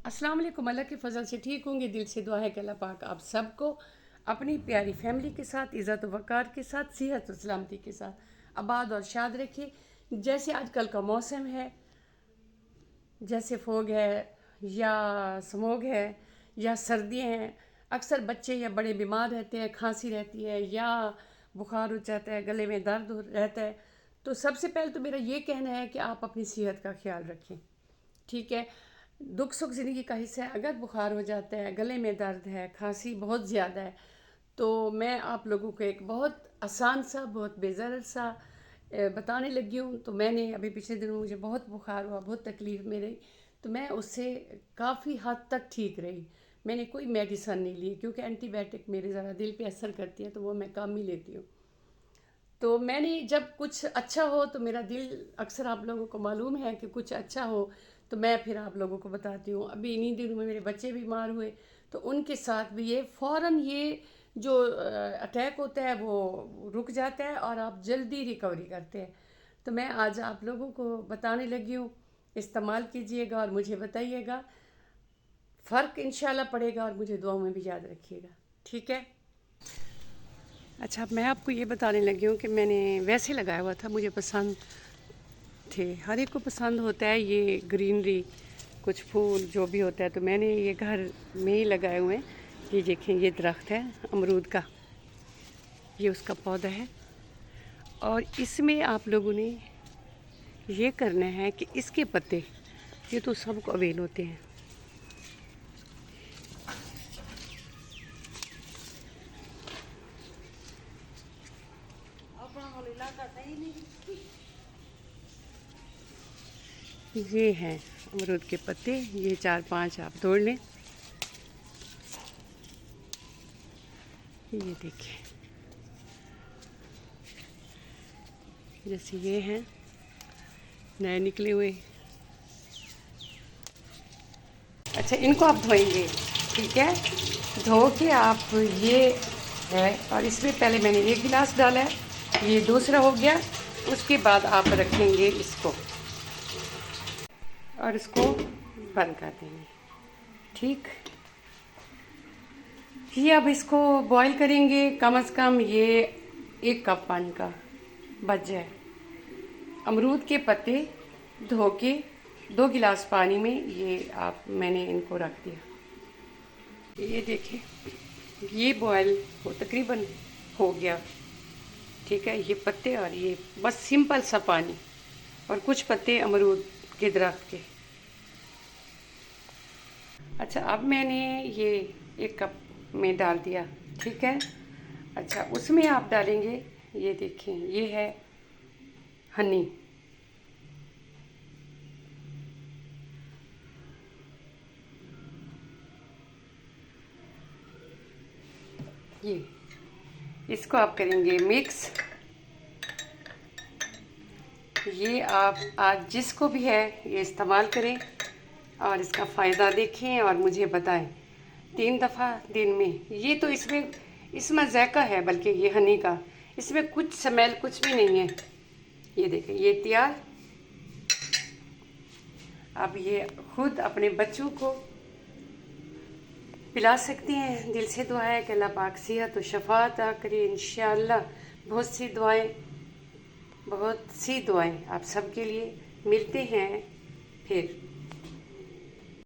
अस्सलाम वालेकुम। अल्लाह के फ़ज़ल से ठीक होंगे। दिल से दुआ है कि अल्लाह पाक आप सबको अपनी प्यारी फैमिली के साथ, इज़्ज़त व वक़ार के साथ, सेहत व सलामती के साथ आबाद और शाद रखे। जैसे आजकल का मौसम है, जैसे फोग है या स्मोग है या सर्दियाँ हैं, अक्सर बच्चे या बड़े बीमार रहते हैं, खांसी रहती है या बुखार हो जाता है, गले में दर्द रहता है। तो सबसे पहले तो मेरा ये कहना है कि आप अपनी सेहत का ख्याल रखें। ठीक है, दुख सुख ज़िंदगी का हिस्सा है। अगर बुखार हो जाता है, गले में दर्द है, खांसी बहुत ज़्यादा है, तो मैं आप लोगों को एक बहुत आसान सा, बहुत बेज़र सा बताने लगी हूँ। तो मैंने अभी पिछले दिनों मुझे बहुत बुखार हुआ, बहुत तकलीफ़ में रही, तो मैं उससे काफ़ी हद तक ठीक रही। मैंने कोई मेडिसन नहीं ली क्योंकि एंटीबायोटिक मेरे ज़रा दिल पे असर करती है, तो वो मैं कम ही लेती हूँ। तो मैंने जब कुछ अच्छा हो तो मेरा दिल, अक्सर आप लोगों को मालूम है कि कुछ अच्छा हो तो मैं फिर आप लोगों को बताती हूँ। अभी इन्हीं दिनों में मेरे बच्चे बीमार हुए, तो उनके साथ भी ये फ़ौरन ये जो अटैक होता है वो रुक जाता है और आप जल्दी रिकवरी करते हैं। तो मैं आज आप लोगों को बताने लगी हूँ, इस्तेमाल कीजिएगा और मुझे बताइएगा, फ़र्क इंशाल्लाह पड़ेगा और मुझे दुआओं में भी याद रखिएगा। ठीक है। अच्छा, अब मैं आपको ये बताने लगी हूँ कि मैंने वैसे लगाया हुआ था, मुझे पसंद थे। हर एक को पसंद होता है ये ग्रीनरी, कुछ फूल जो भी होता है। तो मैंने ये घर में ही लगाए हुए हैं। ये देखें, ये दरख्त है अमरूद का, ये उसका पौधा है। और इसमें आप लोगों ने ये करना है कि इसके पत्ते, ये तो सबको अवेल होते हैं, ये हैं अमरूद के पत्ते। ये 4-5 आप तोड़ लें। ये देखिए, जैसे ये हैं नए निकले हुए। अच्छा, इनको आप धोएंगे, ठीक है। धो के आप, ये है, और इसमें पहले मैंने एक गिलास डाला है, ये दूसरा हो गया। उसके बाद आप रखेंगे इसको और इसको बंद कर देंगे। ठीक, ये अब इसको बॉईल करेंगे। कम से कम ये 1 कप पानी का बच जाए। अमरूद के पत्ते धो के 2 गिलास पानी में ये आप, मैंने इनको रख दिया। ये देखें, ये बॉयल हो तकरीबन हो गया। ठीक है, ये पत्ते और ये बस सिंपल सा पानी और कुछ पत्ते अमरूद के दरख्त के। अच्छा, अब मैंने ये 1 कप में डाल दिया। ठीक है। अच्छा, उसमें आप डालेंगे, ये देखें, ये है हनी। ये, इसको आप करेंगे मिक्स। ये आप आज जिसको भी है ये इस्तेमाल करें और इसका फ़ायदा देखें और मुझे बताएं। 3 दफ़ा दिन में। ये तो इसमें जायका है, बल्कि ये हनी का, इसमें कुछ स्मेल कुछ भी नहीं है। ये देखें, ये तैयार। अब ये खुद अपने बच्चों को पिला सकती हैं। दिल से दुआ है कि अल्लाह पाक सेहत और शफा अता करे इंशाअल्लाह। बहुत सी दुआएं आप सबके लिए। मिलते हैं फिर।